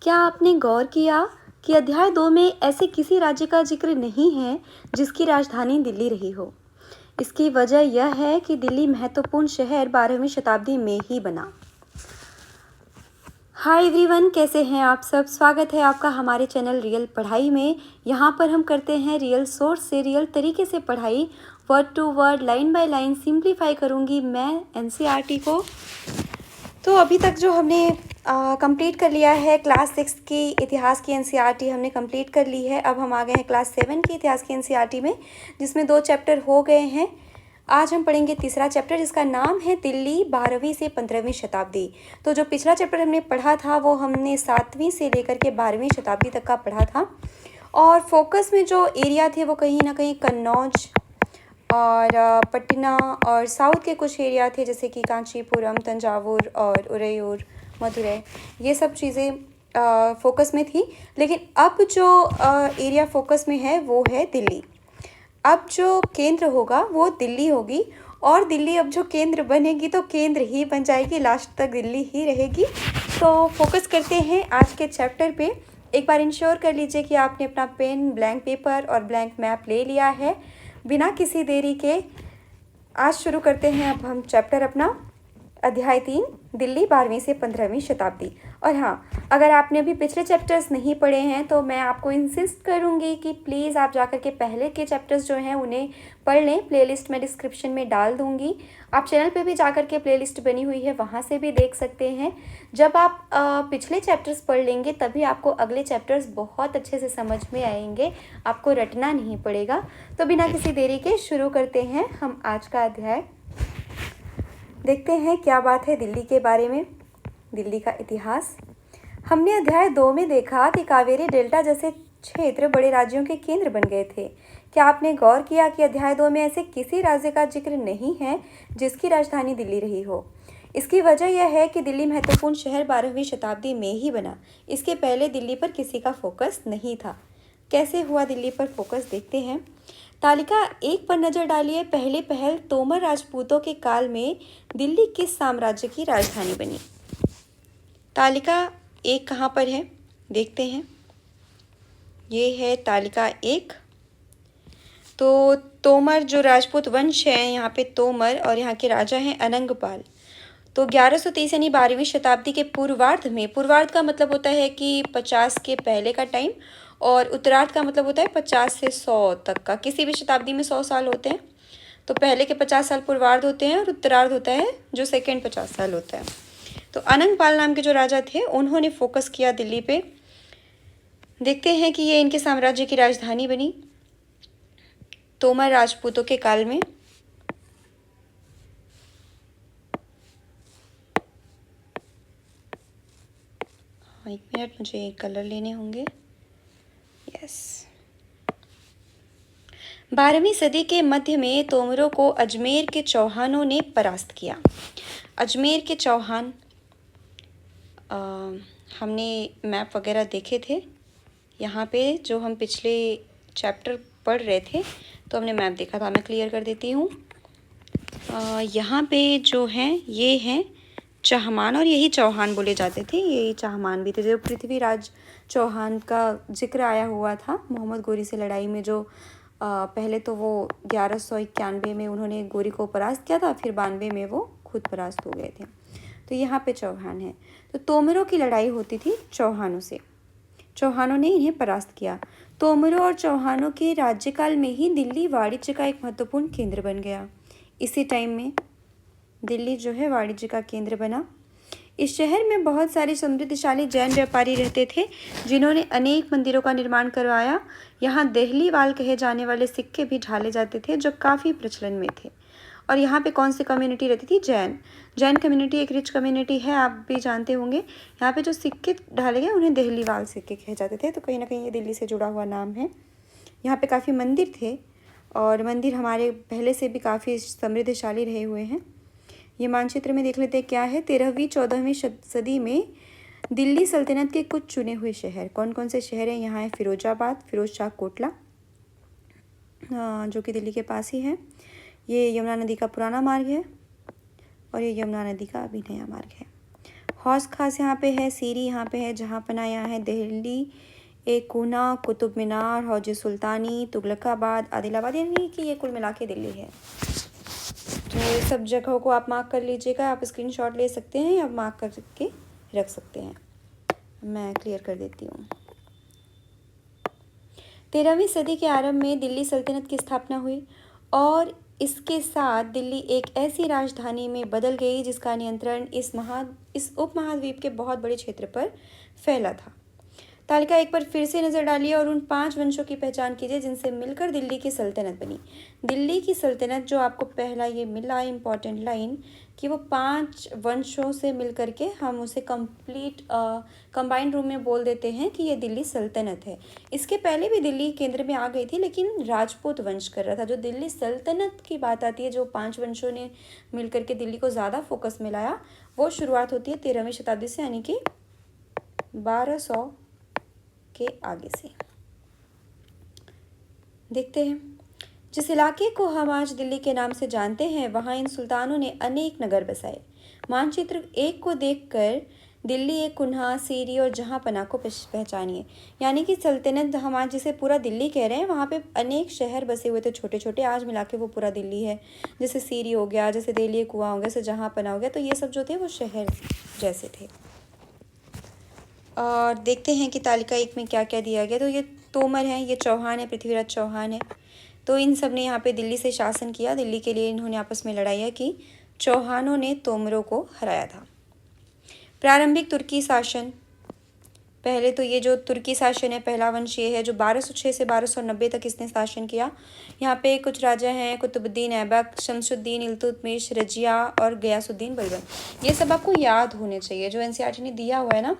क्या आपने गौर किया कि अध्याय 2 में ऐसे किसी राज्य का जिक्र नहीं है जिसकी राजधानी दिल्ली रही हो। इसकी वजह यह है कि दिल्ली महत्वपूर्ण शहर 12वीं शताब्दी में ही बना। हाय एवरीवन, कैसे हैं आप सब। स्वागत है आपका हमारे चैनल रियल पढ़ाई में। यहाँ पर हम करते हैं रियल सोर्स से रियल तरीके से पढ़ाई, word to word, line by line simplify करूँगी मैं एनसीईआरटी को। तो अभी तक जो हमने कंप्लीट कर लिया है क्लास 6 की इतिहास की एनसीईआरटी हमने कंप्लीट कर ली है। अब हम आ गए हैं क्लास 7 की इतिहास की एनसीईआरटी में, जिसमें 2 चैप्टर हो गए हैं। आज हम पढ़ेंगे तीसरा चैप्टर, जिसका नाम है दिल्ली 12वीं से 15वीं शताब्दी। तो जो पिछला चैप्टर हमने पढ़ा था वो हमने 7वीं से लेकर के 12वीं शताब्दी तक का पढ़ा था, और फोकस में जो एरिया थे वो कहीं ना कहीं कन्नौज और पटना और साउथ के कुछ एरिया थे, जैसे कि कांचीपुरम, तंजावुर और उरैयूर, मदुरै, ये सब चीज़ें फोकस में थी। लेकिन अब जो एरिया फोकस में है वो है दिल्ली। अब जो केंद्र होगा वो दिल्ली होगी, और दिल्ली अब जो केंद्र बनेगी तो केंद्र ही बन जाएगी, लास्ट तक दिल्ली ही रहेगी। तो फोकस करते हैं आज के चैप्टर पे। एक बार इंश्योर कर लीजिए कि आपने अपना पेन, ब्लैंक पेपर और ब्लैंक मैप ले लिया है। बिना किसी देरी के आज शुरू करते हैं अब हम चैप्टर अपना, अध्याय 3, दिल्ली 12वीं से 15वीं शताब्दी। और हाँ, अगर आपने अभी पिछले चैप्टर्स नहीं पढ़े हैं तो मैं आपको इंसिस्ट करूँगी कि प्लीज़ आप जाकर के पहले के चैप्टर्स जो हैं उन्हें पढ़ लें। प्लेलिस्ट मैं डिस्क्रिप्शन में डाल दूँगी। आप चैनल पे भी जाकर के प्लेलिस्ट बनी हुई है, वहाँ से भी देख सकते हैं। जब आप पिछले चैप्टर्स पढ़ लेंगे तभी आपको अगले चैप्टर्स बहुत अच्छे से समझ में आएंगे, आपको रटना नहीं पड़ेगा। तो बिना किसी देरी के शुरू करते हैं हम आज का अध्याय। देखते हैं क्या बात है दिल्ली के बारे में, दिल्ली का इतिहास। हमने अध्याय 2 में देखा कि कावेरी डेल्टा जैसे क्षेत्र बड़े राज्यों के केंद्र बन गए थे। क्या आपने गौर किया कि अध्याय 2 में ऐसे किसी राज्य का जिक्र नहीं है जिसकी राजधानी दिल्ली रही हो। इसकी वजह यह है कि दिल्ली महत्वपूर्ण शहर 12वीं शताब्दी में ही बना। इसके पहले दिल्ली पर किसी का फोकस नहीं था। कैसे हुआ दिल्ली पर फोकस, देखते हैं। तालिका 1 पर नजर डालिए। पहले पहल तोमर राजपूतों के काल में दिल्ली किस साम्राज्य की राजधानी बनी। तालिका 1 कहाँ पर है, देखते हैं। ये है तालिका 1। तो तोमर जो राजपूत वंश है, यहाँ पे तोमर, और यहाँ के राजा हैं अनंगपाल। तो 1130 यानी 12वीं शताब्दी के पूर्वार्ध में, पूर्वार्ध का मतलब होता है कि 50 के पहले का टाइम, और उत्तरार्ध का मतलब होता है 50 से 100 तक का। किसी भी शताब्दी में 100 साल होते हैं, तो पहले के 50 साल पूर्वार्ध होते हैं और उत्तरार्ध होता है जो सेकेंड 50 साल होता है। तो अनंगपाल नाम के जो राजा थे उन्होंने फोकस किया दिल्ली पे। देखते हैं कि ये इनके साम्राज्य की राजधानी बनी तोमर राजपूतों के काल में। एक मिनट, मुझे कलर लेने होंगे। यस। 12वीं सदी के मध्य में तोमरों को अजमेर के चौहानों ने परास्त किया। अजमेर के चौहान, हमने मैप वगैरह देखे थे यहाँ पे, जो हम पिछले चैप्टर पढ़ रहे थे तो हमने मैप देखा था। मैं क्लियर कर देती हूँ। यहाँ पे जो हैं ये हैं चाहमान, और यही चौहान बोले जाते थे। यही चाहमान भी थे। जो पृथ्वीराज चौहान का जिक्र आया हुआ था मोहम्मद गोरी से लड़ाई में, जो पहले तो वो 1191 में उन्होंने गोरी को परास्त किया था, फिर 92 में वो खुद परास्त हो गए थे। तो यहाँ पे चौहान है। तो तोमरों की लड़ाई होती थी चौहानों से, चौहानों ने इन्हें परास्त किया। तोमरों और चौहानों के राज्यकाल में ही दिल्ली वाणिज्य का एक महत्वपूर्ण केंद्र बन गया। इसी टाइम में दिल्ली जो है वाणिज्य का केंद्र बना। इस शहर में बहुत सारे समृद्धशाली जैन व्यापारी रहते थे, जिन्होंने अनेक मंदिरों का निर्माण करवाया। यहाँ देहलीवाल कहे जाने वाले सिक्के भी ढाले जाते थे, जो काफ़ी प्रचलन में थे। और यहाँ पे कौन सी कम्युनिटी रहती थी? जैन। जैन कम्युनिटी एक रिच कम्युनिटी है, आप भी जानते होंगे। यहाँ पे जो सिक्के ढाले गए उन्हें देहलीवाल सिक्के कहे जाते थे। तो कहीं ना कहीं ये दिल्ली से जुड़ा हुआ नाम है। यहाँ पे काफ़ी मंदिर थे, और मंदिर हमारे पहले से भी काफ़ी समृद्धशाली रहे हुए हैं। ये मानचित्र में देख लेते हैं क्या है। 13वीं 14वीं सदी में दिल्ली सल्तनत के कुछ चुने हुए शहर, कौन कौन से शहर हैं? यहाँ है फिरोजाबाद, फिरोज शाह कोटला, जो कि दिल्ली के पास ही है। ये यमुना नदी का पुराना मार्ग है, और ये यमुना नदी का अभी नया मार्ग है। हौस खास यहाँ पे है, सीरी यहाँ पे है, जहाँपना यहाँ है, दिल्ली, एक कूना, कुतुब मीनार, हौज सुल्तानी, तुगलकाबाद, आदिलाबाद, यानी कि ये कुल मिला के दिल्ली है। तो ये सब जगहों को आप मार्क कर लीजिएगा। आप स्क्रीनशॉट ले सकते हैं या मार्क करके रख सकते हैं। मैं क्लियर कर देती हूँ। 13वीं सदी के आरंभ में दिल्ली सल्तनत की स्थापना हुई और इसके साथ दिल्ली एक ऐसी राजधानी में बदल गई जिसका नियंत्रण इस उपमहाद्वीप के बहुत बड़े क्षेत्र पर फैला था। तालिका एक पर फिर से नज़र डालिए और उन 5 वंशों की पहचान कीजिए जिनसे मिलकर दिल्ली की सल्तनत बनी। दिल्ली की सल्तनत जो आपको पहला ये मिला इम्पॉर्टेंट लाइन कि वो 5 वंशों से मिलकर के हम उसे कंबाइंड रूप में बोल देते हैं कि ये दिल्ली सल्तनत है। इसके पहले भी दिल्ली केंद्र में आ गई थी, लेकिन राजपूत वंश कर रहा था। जो दिल्ली सल्तनत की बात आती है, जो 5 वंशों ने मिलकर के दिल्ली को ज़्यादा फोकस में लाया, वो शुरुआत होती है 13वीं शताब्दी से, यानी कि 1200 के आगे से। देखते हैं, जिस इलाके को हम आज दिल्ली के नाम से जानते हैं, वहाँ इन सुल्तानों ने अनेक नगर बसाए। मानचित्र 1 को देखकर दिल्ली, एक कुन्हा, सीरी और जहाँपना को पहचानिए। यानी कि सल्तनत हम आज जिसे पूरा दिल्ली कह रहे हैं, वहाँ पे अनेक शहर बसे हुए थे छोटे छोटे, आज मिला के वो पूरा दिल्ली है। जैसे सीरी हो गया, जैसे दिल्ली कुआं हो गया, जैसे जहाँपना हो गया, तो ये सब जो थे वो शहर जैसे थे। और देखते हैं कि तालिका 1 में क्या क्या दिया गया। तो ये तोमर हैं, ये चौहान है, पृथ्वीराज चौहान है। तो इन सब ने यहाँ पे दिल्ली से शासन किया। दिल्ली के लिए इन्होंने आपस में लड़ाइयाँ की। चौहानों ने तोमरों को हराया था। प्रारंभिक तुर्की शासन, पहले तो ये जो तुर्की शासन है, पहला वंश ये है जो 1206 से 1290 तक इसने शासन किया। यहाँ पे कुछ राजा हैं, कुतुबुद्दीन ऐबक, शमसुद्दीन, इल्तुतमिश, रजिया और गयासुद्दीन बलबन। ये सब आपको याद होने चाहिए, जो एनसीईआरटी ने दिया हुआ है ना।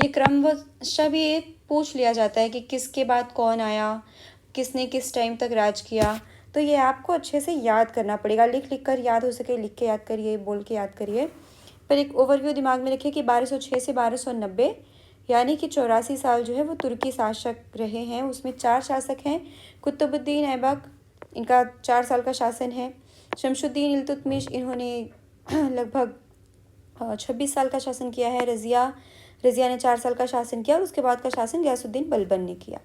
ये क्रमशः भी ये पूछ लिया जाता है कि किसके बाद कौन आया, किसने किस टाइम तक राज किया। तो ये आपको अच्छे से याद करना पड़ेगा, लिख कर याद हो सके लिख के याद करिए, बोल के याद करिए। पर एक ओवरव्यू दिमाग में रखिए कि 1206 से 1290 यानी कि 84 साल जो है वो तुर्की शासक रहे हैं। उसमें 4 शासक हैं। कुतुबुद्दीन ऐबक, इनका 4 साल का शासन है। शमसुद्दीन इल्तुतमिश, इन्होंने लगभग 26 साल का शासन किया है। रजिया ने 4 साल का शासन किया और उसके बाद का शासन गयासुद्दीन बलबन ने किया।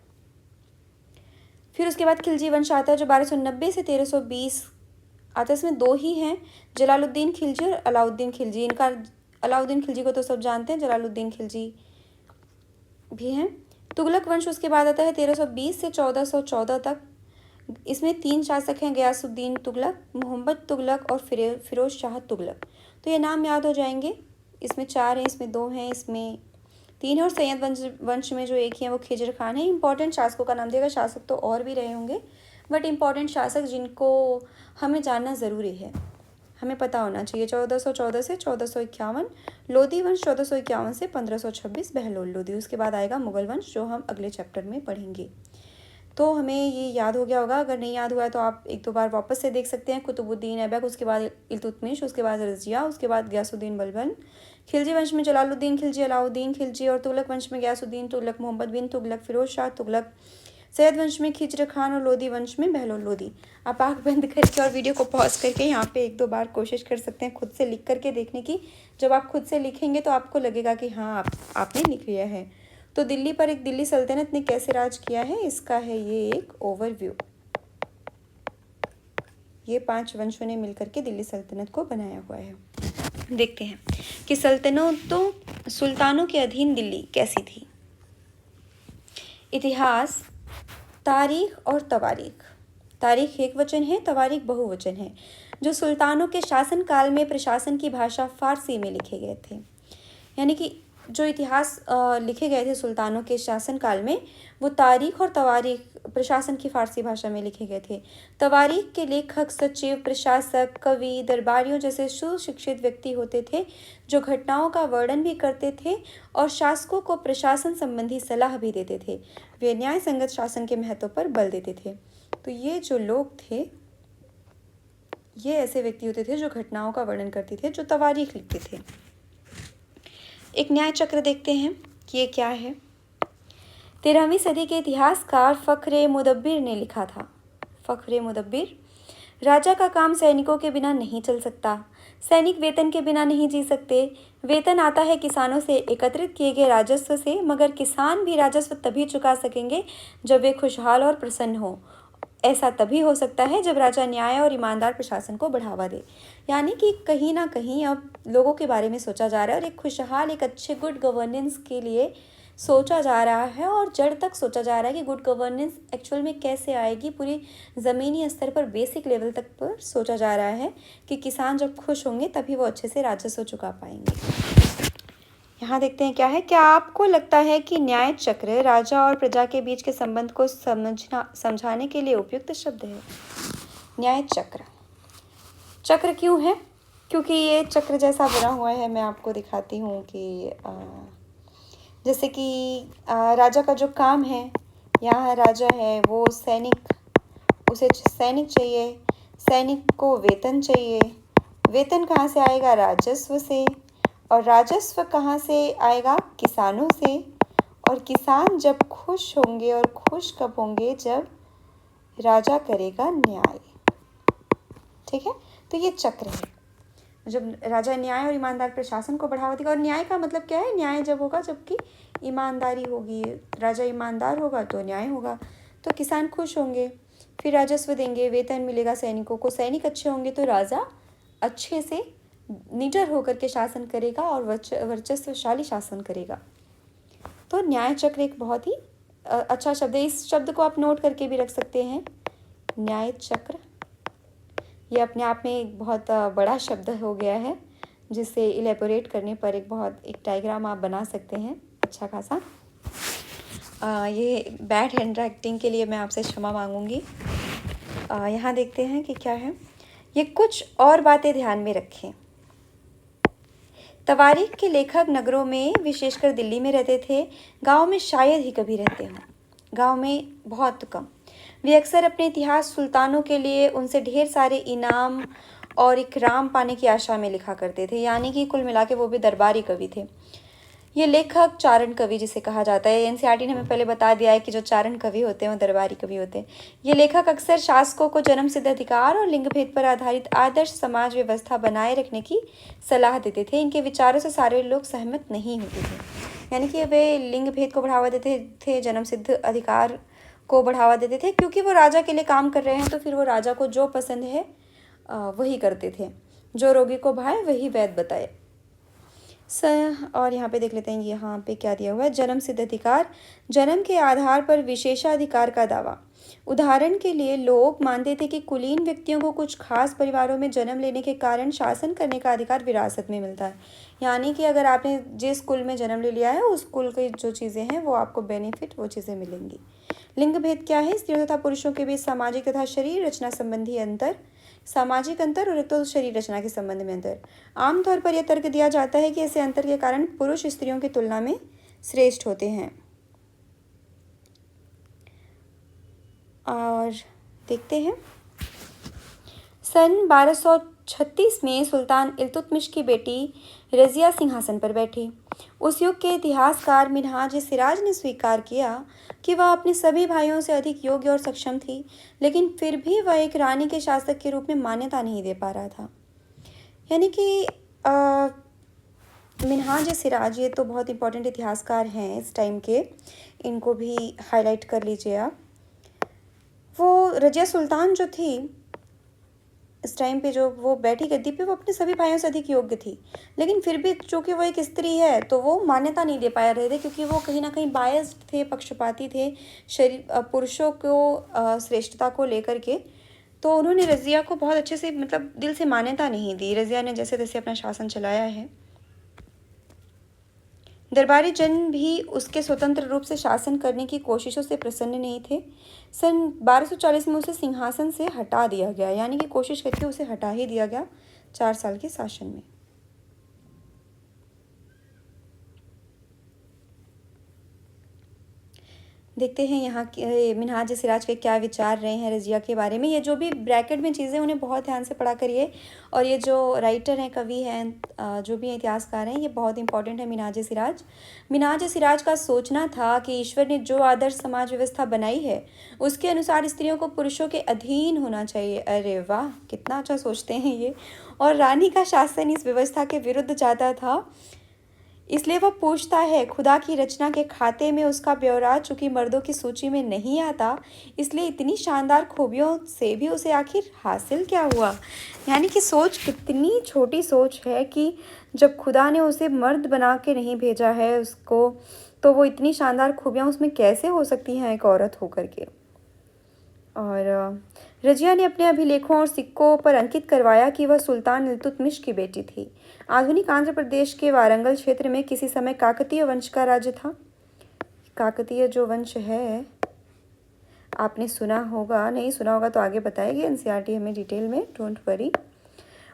फिर उसके बाद खिलजी वंश आता है जो 1290 से 1320 आता है। इसमें 2 ही हैं, जलालुद्दीन खिलजी और अलाउद्दीन खिलजी। इनका अलाउद्दीन खिलजी को तो सब जानते हैं, जलालुद्दीन खिलजी भी हैं। तुगलक वंश उसके बाद आता है 1320 से 1414 तक। इसमें 3 शासक हैं, गयासुद्दीन तुगलक, मोहम्मद तुगलक और फिरोज शाह तुगलक। तो ये नाम याद हो जाएंगे। इसमें 4 हैं, इसमें 2 हैं, इसमें 3 है। और सैयद वंश में जो एक ही है वो खिजर खान है। इंपॉर्टेंट शासकों का नाम देगा। शासक तो और भी रहे होंगे, बट इंपॉर्टेंट शासक जिनको हमें जानना ज़रूरी है, हमें पता होना चाहिए। 1414 से 1451 लोधी वंश, 1451 से 1526 बहलोल लोधी। उसके बाद आएगा मुगल वंश, जो हम अगले चैप्टर में पढ़ेंगे। तो हमें ये याद हो गया होगा। अगर नहीं याद हुआ है तो आप 1-2 बार वापस से देख सकते हैं। कुतुबुद्दीन ऐबक, उसके बाद इल्तुतमिश, उसके बाद रजिया, उसके बाद गयासुद्दीन बलबन। खिलजी वंश में जलालुद्दीन खिलजी, अलाउद्दीन खिलजी। और तुगलक वंश में गयासुद्दीन तुगलक, मोहम्मद बिन तुगलक, फिरोज शाह तुगलक। सैयद वंश में खिजर खान और लोधी वंश में बहलोल लोधी। आप आँख बंद करके और वीडियो को पॉज करके यहाँ पे 1-2 बार कोशिश कर सकते हैं खुद से लिख करके देखने की। जब आप खुद से लिखेंगे तो आपको लगेगा कि हाँ आपने लिख लिया है। तो दिल्ली पर एक दिल्ली सल्तनत ने कैसे राज किया है, इसका है ये एक ओवरव्यू। ये 5 वंशों ने मिलकर के दिल्ली सल्तनत को बनाया हुआ है। देखते हैं कि सुल्तानों के अधीन दिल्ली कैसी थी। इतिहास, तारीख और तवारीख। तारीख एक वचन है, तवारीख बहुवचन है। जो सुल्तानों के शासन काल में प्रशासन की भाषा फारसी में लिखे गए थे, यानी कि जो इतिहास लिखे गए थे सुल्तानों के शासन काल में, वो तारीख और तवारीख प्रशासन की फारसी भाषा में लिखे गए थे। तवारीख के लेखक सचिव, प्रशासक, कवि, दरबारियों जैसे सुशिक्षित व्यक्ति होते थे, जो घटनाओं का वर्णन भी करते थे और शासकों को प्रशासन संबंधी सलाह भी देते थे। वे न्याय संगत शासन के महत्व पर बल देते थे। तो ये जो लोग थे, ये ऐसे व्यक्ति होते थे जो घटनाओं का वर्णन करते थे, जो तवारीख लिखते थे। एक न्याय चक्र देखते हैं कि ये क्या है। 13वीं सदी के इतिहासकार फ़ख्र-ए-मुदब्बिर ने लिखा था। फ़ख्र-ए-मुदब्बिर राजा का काम सैनिकों के बिना नहीं चल सकता। सैनिक वेतन के बिना नहीं जी सकते। वेतन आता है किसानों से एकत्रित किए गए राजस्व से, मगर किसान भी राजस्व तभी चुका सकेंगे जब वे खुशहाल और प्रसन्न हों। ऐसा तभी हो सकता है जब राजा न्याय और ईमानदार प्रशासन को बढ़ावा दे। यानी कि कहीं ना कहीं अब लोगों के बारे में सोचा जा रहा है और एक खुशहाल, एक अच्छे गुड गवर्नेंस के लिए सोचा जा रहा है और जड़ तक सोचा जा रहा है कि गुड गवर्नेंस एक्चुअल में कैसे आएगी, पूरी ज़मीनी स्तर पर, बेसिक लेवल तक पर सोचा जा रहा है कि किसान जब खुश होंगे तभी वो अच्छे से राजस्व चुका पाएंगे। यहाँ देखते हैं क्या है। क्या आपको लगता है कि न्याय चक्र राजा और प्रजा के बीच के संबंध को समझाने के लिए उपयुक्त शब्द है? न्याय चक्र, चक्र क्यों है? क्योंकि ये चक्र जैसा बना हुआ है, मैं आपको दिखाती हूँ कि जैसे कि राजा का जो काम है, यहाँ राजा है वो सैनिक, उसे सैनिक चाहिए, सैनिक को वेतन चाहिए। वेतन कहाँ से आएगा? राजस्व से। और राजस्व कहाँ से आएगा? किसानों से। और किसान जब खुश होंगे, और खुश कब होंगे? जब राजा करेगा न्याय। ठीक है, तो ये चक्र है। जब राजा न्याय और ईमानदार प्रशासन को बढ़ावा देगा, और न्याय का मतलब क्या है? न्याय जब होगा जबकि ईमानदारी होगी। राजा ईमानदार होगा तो न्याय होगा, तो किसान खुश होंगे, फिर राजस्व देंगे, वेतन मिलेगा सैनिकों को। सैनिक अच्छे होंगे तो राजा अच्छे से निडर होकर के शासन करेगा और वर्चस्वशाली शासन करेगा। तो न्याय चक्र एक बहुत ही अच्छा शब्द है। इस शब्द को आप नोट करके भी रख सकते हैं, न्याय चक्र। ये अपने आप में एक बहुत बड़ा शब्द हो गया है, जिसे इलेबोरेट करने पर एक डायग्राम आप बना सकते हैं अच्छा खासा। ये बैड हैंड राइटिंग के लिए मैं आपसे क्षमा मांगूंगी। यहाँ देखते हैं कि क्या है। ये कुछ और बातें ध्यान में रखें। तवारीख के लेखक नगरों में, विशेषकर दिल्ली में रहते थे। गांव में शायद ही कभी रहते हों, गांव में बहुत कम। वे अक्सर अपने इतिहास सुल्तानों के लिए उनसे ढेर सारे इनाम और इकराम पाने की आशा में लिखा करते थे। यानी कि कुल मिला के वो भी दरबारी कवि थे। ये लेखक चारण कवि जिसे कहा जाता है, एनसीईआरटी ने हमें पहले बता दिया है कि जो चारण कवि होते हैं वो दरबारी कवि होते हैं। ये लेखक अक्सर शासकों को जन्म सिद्ध अधिकार और लिंग भेद पर आधारित आदर्श समाज व्यवस्था बनाए रखने की सलाह देते थे। इनके विचारों से सारे लोग सहमत नहीं होते थे। यानी कि वे लिंग भेद को बढ़ावा देते थे, जन्म सिद्ध अधिकार को बढ़ावा देते थे, क्योंकि वो राजा के लिए काम कर रहे हैं तो फिर वो राजा को जो पसंद है वही करते थे। जो रोगी को भाए वही वैद्य बताए। और यहाँ पे देख लेते हैं, यहाँ पे क्या दिया हुआ है। जन्म सिद्ध अधिकार, जन्म के आधार पर विशेषाधिकार का दावा। उदाहरण के लिए लोग मानते थे कि कुलीन व्यक्तियों को कुछ खास परिवारों में जन्म लेने के कारण शासन करने का अधिकार विरासत में मिलता है। यानी कि अगर आपने जिस कुल में जन्म ले लिया है उस कुल की जो चीज़ें हैं वो आपको बेनिफिट, वो चीज़ें मिलेंगी। लिंग भेद क्या है? स्त्रियों तथा पुरुषों के बीच सामाजिक तथा शरीर रचना संबंधी अंतर, सामाजिक अंतर और तो शरीर रचना के संबंध में अंतर। आमतौर पर यह तर्क दिया जाता है कि ऐसे अंतर के कारण पुरुष स्त्रियों की तुलना में श्रेष्ठ होते हैं। और देखते हैं, सन 1236 में सुल्तान इल्तुतमिश की बेटी रज़िया सिंहासन पर बैठी। उस युग के इतिहासकार मिन्हाज सिराज ने स्वीकार किया कि वह अपने सभी भाइयों से अधिक योग्य और सक्षम थी, लेकिन फिर भी वह एक रानी के शासक के रूप में मान्यता नहीं दे पा रहा था। यानी कि मिन्हाज सिराज, ये तो बहुत इंपॉर्टेंट इतिहासकार हैं इस टाइम के, इनको भी हाईलाइट कर लीजिए आप। वो रज़िया सुल्तान जो थी इस टाइम पे, जो वो बैठी गद्दी पे, वो अपने सभी भाइयों से अधिक योग्य थी, लेकिन फिर भी चूँकि वो एक स्त्री है तो वो मान्यता नहीं दे पा रहे थे, क्योंकि वो कहीं ना कहीं बायस्ड थे, पक्षपाती थे पुरुषों को श्रेष्ठता को लेकर के। तो उन्होंने रज़िया को बहुत अच्छे से, मतलब दिल से मान्यता नहीं दी। रज़िया ने जैसे तैसे अपना शासन चलाया है। दरबारी जन भी उसके स्वतंत्र रूप से शासन करने की कोशिशों से प्रसन्न नहीं थे। सन 1240 में उसे सिंहासन से हटा दिया गया, यानी कि कोशिश करके उसे हटा ही दिया गया 4 साल के शासन में। देखते हैं यहाँ के मिन्हाज सिराज के क्या विचार रहे हैं रज़िया के बारे में। ये जो भी ब्रैकेट में चीज़ें उन्हें बहुत ध्यान से पढ़ा करिए। और ये जो राइटर हैं, कवि हैं, जो भी इतिहासकार हैं, ये बहुत इंपॉर्टेंट है मिन्हाज सिराज। मिन्हाज सिराज का सोचना था कि ईश्वर ने जो आदर्श समाज व्यवस्था बनाई है उसके अनुसार स्त्रियों को पुरुषों के अधीन होना चाहिए। अरे वाह, कितना अच्छा सोचते हैं ये। और रानी का शासन इस व्यवस्था के विरुद्ध जाता था, इसलिए वह पूछता है खुदा की रचना के खाते में उसका ब्यौरा चूंकि मर्दों की सूची में नहीं आता, इसलिए इतनी शानदार खूबियों से भी उसे आखिर हासिल क्या हुआ। यानी कि सोच, कितनी छोटी सोच है कि जब खुदा ने उसे मर्द बना के नहीं भेजा है उसको, तो वो इतनी शानदार खूबियाँ उसमें कैसे हो सकती हैं एक औरत होकर के। और रजिया ने अपने अभिलेखों और सिक्कों पर अंकित करवाया कि वह सुल्तान इल्तुतमिश की बेटी थी। आधुनिक आंध्र प्रदेश के वारंगल क्षेत्र में किसी समय काकतीय वंश का राज्य था। काकतीय जो वंश है, आपने सुना होगा, नहीं सुना होगा तो आगे बताएगी एनसीईआरटी हमें डिटेल में, डोंट वरी।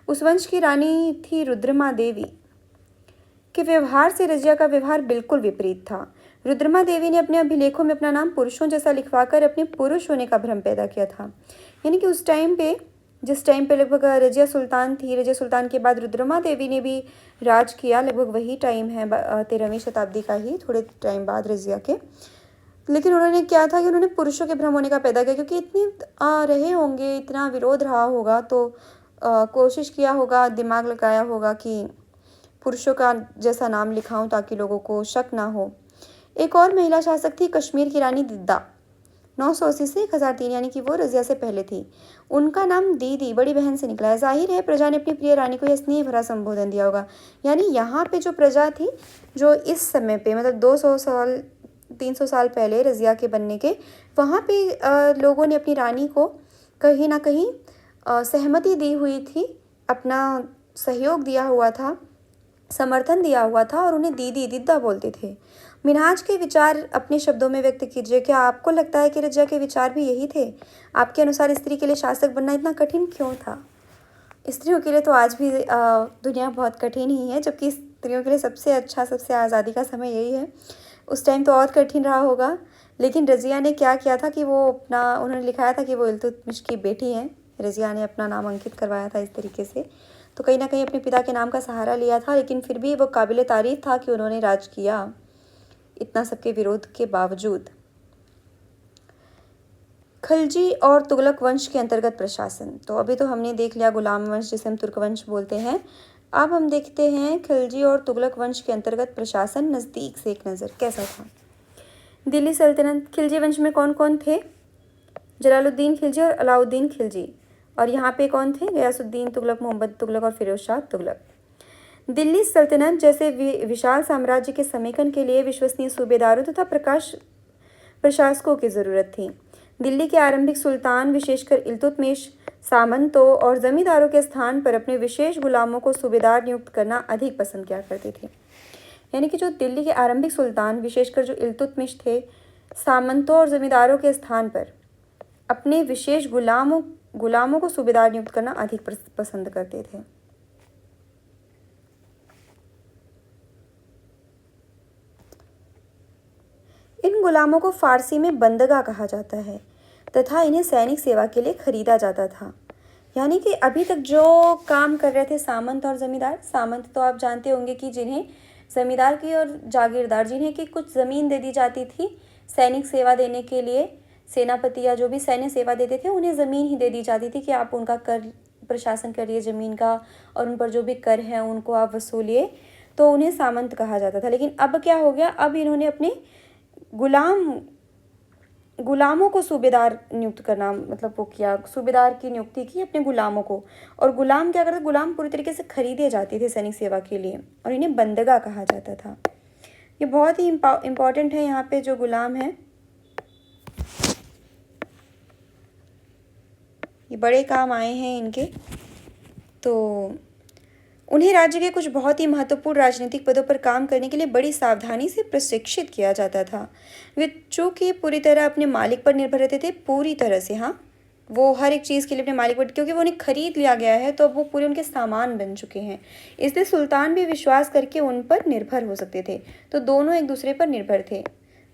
उस वंश की रानी थी रुद्रमा देवी। के व्यवहार से रजिया का व्यवहार बिल्कुल विपरीत था। रुद्रमा देवी ने अपने अभिलेखों में अपना नाम पुरुषों जैसा लिखवाकर अपने पुरुष होने का भ्रम पैदा किया था। यानी कि उस टाइम पे, जिस टाइम पे लगभग रजिया सुल्तान थी, रजिया सुल्तान के बाद रुद्रमा देवी ने भी राज किया, लगभग वही टाइम है 13वीं शताब्दी का ही, थोड़े टाइम बाद रजिया के। लेकिन उन्होंने क्या था कि उन्होंने पुरुषों के भ्रम होने का पैदा किया, क्योंकि इतने रहे होंगे, इतना विरोध रहा होगा, तो कोशिश किया होगा, दिमाग लगाया होगा कि पुरुषों का जैसा नाम लिखाऊं ताकि लोगों को शक ना हो। एक और महिला शासक थी कश्मीर की रानी दिद्दा, 980 से 1003, यानी कि वो रजिया से पहले थी। उनका नाम दीदी, बड़ी बहन से निकला है। जाहिर है प्रजा ने अपनी प्रिय रानी को यह स्नेह भरा संबोधन दिया होगा। यानी यहाँ पे जो प्रजा थी, जो इस समय पे मतलब 200 साल 300 साल पहले रजिया के बनने के, वहाँ पे लोगों ने अपनी रानी को कहीं ना कहीं सहमति दी हुई थी, अपना सहयोग दिया हुआ था, समर्थन दिया हुआ था, और उन्हें दीदी दिद्दा बोलते थे। मिन्हाज के विचार अपने शब्दों में व्यक्त कीजिए। क्या आपको लगता है कि रजिया के विचार भी यही थे? आपके अनुसार स्त्री के लिए शासक बनना इतना कठिन क्यों था? स्त्रियों के लिए तो आज भी दुनिया बहुत कठिन ही है, जबकि स्त्रियों के लिए सबसे अच्छा, सबसे आज़ादी का समय यही है। उस टाइम तो और कठिन रहा होगा। लेकिन रजिया ने क्या किया था कि वो उन्होंने लिखाया था कि वो इल्तुतमिश की बेटी हैं। रजिया ने अपना नाम अंकित करवाया था इस तरीके से, तो कहीं ना कहीं अपने पिता के नाम का सहारा लिया था। लेकिन फिर भी वो काबिल तारीफ था कि उन्होंने राज किया, इतना सबके विरोध के बावजूद। खलजी और तुगलक वंश के अंतर्गत प्रशासन, तो अभी तो हमने देख लिया गुलाम वंश, जिसे हम तुर्क वंश बोलते हैं। अब हम देखते हैं खलजी और तुगलक वंश के अंतर्गत प्रशासन, नज़दीक से एक नज़र कैसा था। दिल्ली सल्तनत, खिलजी वंश में कौन कौन थे? जलालुद्दीन खिलजी और अलाउद्दीन खिलजी। और यहाँ पे कौन थे? गयासुद्दीन तुगलक, मोहम्मद तुगलक और फिरोज शाह तुगलक। दिल्ली सल्तनत जैसे विशाल साम्राज्य के समेकन के लिए विश्वसनीय सूबेदारों तथा प्रशासकों की ज़रूरत थी। दिल्ली के आरंभिक सुल्तान, विशेषकर इल्तुतमिश, सामंतों और जमींदारों के स्थान पर अपने विशेष गुलामों को सूबेदार नियुक्त करना अधिक पसंद किया करते थे। यानी कि जो दिल्ली के आरंभिक सुल्तान, विशेषकर जो इल्तुतमिश थे, सामंतों और जमींदारों के स्थान पर अपने विशेष गुलामों को सूबेदार नियुक्त करना अधिक पसंद करते थे। इन गुलामों को फारसी में बंदगा कहा जाता है तथा इन्हें सैनिक सेवा के लिए खरीदा जाता था। यानी कि अभी तक जो काम कर रहे थे सामंत और जमींदार, सामंत तो आप जानते होंगे कि जिन्हें जमींदार की और जागीरदार, जिन्हें कि कुछ ज़मीन दे दी जाती थी सैनिक सेवा देने के लिए, सेनापति या जो भी सैन्य सेवा देते थे उन्हें ज़मीन ही दे दी जाती थी कि आप उनका कर प्रशासन करिए ज़मीन का, और उन पर जो भी कर हैं उनको आप वसूलिए, तो उन्हें सामंत कहा जाता था। लेकिन अब क्या हो गया, अब इन्होंने अपने गुलामों को सूबेदार नियुक्त करना, मतलब वो किया, सूबेदार की नियुक्ति की अपने गुलामों को। और गुलाम क्या करते? गुलाम पूरी तरीके से खरीदे जाते थे सैनिक सेवा के लिए, और इन्हें बंदगा कहा जाता था। ये बहुत ही इम्पॉर्टेंट है। यहाँ पे जो गुलाम है, ये बड़े काम आए हैं इनके। तो उन्हें राज्य के कुछ बहुत ही महत्वपूर्ण राजनीतिक पदों पर काम करने के लिए बड़ी सावधानी से प्रशिक्षित किया जाता था। वे चूँकि पूरी तरह अपने मालिक पर निर्भर रहते थे, पूरी तरह से, हाँ, वो हर एक चीज़ के लिए अपने मालिक पर, क्योंकि वो उन्हें खरीद लिया गया है तो अब वो पूरे उनके सामान बन चुके हैं। इसलिए सुल्तान भी विश्वास करके उन पर निर्भर हो सकते थे। तो दोनों एक दूसरे पर निर्भर थे।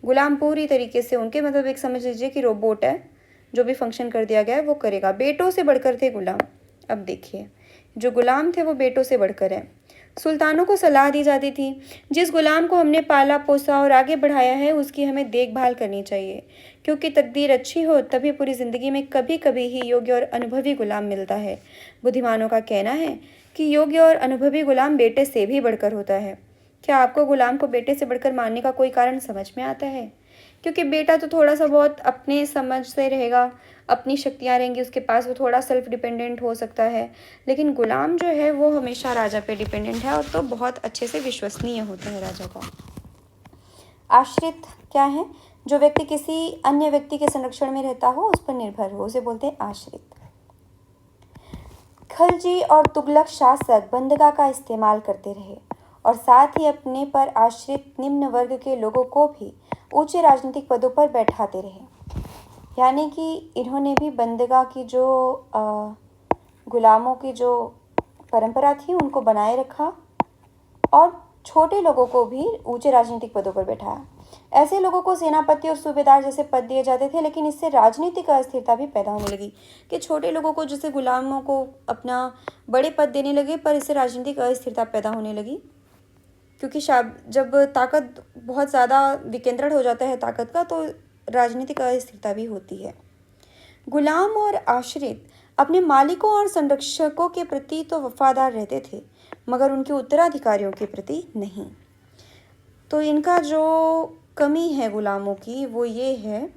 गुलाम पूरी तरीके से उनके मतलब एक समझ लीजिए कि रोबोट है, जो भी फंक्शन कर दिया गया है वो करेगा। बेटों से बढ़कर थे गुलाम। अब देखिए, जो गुलाम थे वो बेटों से बढ़कर है। सुल्तानों को सलाह दी जाती थी, जिस गुलाम को हमने पाला पोसा और आगे बढ़ाया है उसकी हमें देखभाल करनी चाहिए, क्योंकि तकदीर अच्छी हो तभी पूरी ज़िंदगी में कभी कभी ही योग्य और अनुभवी गुलाम मिलता है। बुद्धिमानों का कहना है कि योग्य और अनुभवी गुलाम बेटे से भी बढ़कर होता है। क्या आपको गुलाम को बेटे से बढ़कर मानने का कोई कारण समझ में आता है? क्योंकि बेटा तो थोड़ा सा बहुत अपने समझ से रहेगा, अपनी शक्तियाँ रहेंगी उसके पास, वो थोड़ा सेल्फ डिपेंडेंट हो सकता है, लेकिन गुलाम जो है वो हमेशा राजा पे डिपेंडेंट है और तो बहुत अच्छे से विश्वसनीय होता है राजा का। आश्रित क्या है? जो व्यक्ति किसी अन्य व्यक्ति के संरक्षण में रहता हो, उस पर निर्भर हो, उसे बोलते हैं आश्रित। खलजी और तुगलक शासक बंदगा का इस्तेमाल करते रहे और साथ ही अपने पर आश्रित निम्न वर्ग के लोगों को भी ऊंचे राजनीतिक पदों पर बैठाते रहे। यानी कि इन्होंने भी बंदगा की जो गुलामों की जो परंपरा थी उनको बनाए रखा और छोटे लोगों को भी ऊंचे राजनीतिक पदों पर बैठाया। ऐसे लोगों को सेनापति और सूबेदार जैसे पद दिए जाते थे, लेकिन इससे राजनीतिक अस्थिरता भी पैदा होने लगी कि छोटे लोगों को जैसे गुलामों को अपना बड़े पद देने लगे, पर इससे राजनीतिक अस्थिरता पैदा होने लगी, क्योंकि जब ताकत बहुत ज़्यादा विकेंद्रण हो जाता है ताकत का, तो राजनीतिक अस्थिरता भी होती है। गुलाम और आश्रित अपने मालिकों और संरक्षकों के प्रति तो वफादार रहते थे, मगर उनके उत्तराधिकारियों के प्रति नहीं। तो इनका जो कमी है गुलामों की वो ये है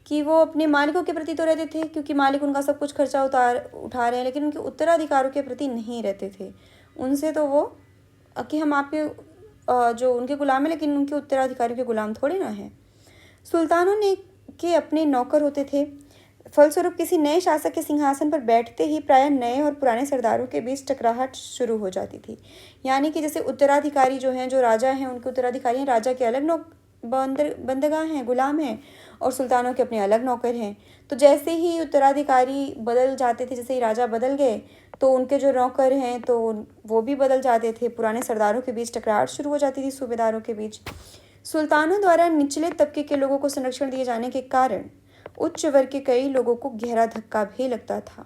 कि वो अपने मालिकों के प्रति तो रहते थे, क्योंकि मालिक उनका सब कुछ खर्चा उठा रहे हैं, लेकिन उनके उत्तराधिकारियों के प्रति नहीं रहते थे। उनसे तो वो कि हम आपके जो उनके गुलाम हैं, लेकिन उनके उत्तराधिकारियों के गुलाम थोड़े ना हैं। सुल्तानों ने के अपने नौकर होते थे, फलस्वरूप किसी नए शासक के सिंहासन पर बैठते ही प्रायः नए और पुराने सरदारों के बीच टकराहट शुरू हो जाती थी। यानी कि जैसे उत्तराधिकारी जो हैं, जो राजा हैं, उनके उत्तराधिकारी हैं, राजा के अलग बंदगाह हैं, गुलाम हैं, और सुल्तानों के अपने अलग नौकर हैं। तो जैसे ही उत्तराधिकारी बदल जाते थे, जैसे ही राजा बदल गए, तो उनके जो नौकर हैं तो वो भी बदल जाते थे। पुराने सरदारों के बीच टकराहट शुरू हो जाती थी, सूबेदारों के बीच। सुल्तानों द्वारा निचले तबके के लोगों को संरक्षण दिए जाने के कारण उच्च वर्ग के कई लोगों को गहरा धक्का भी लगता था।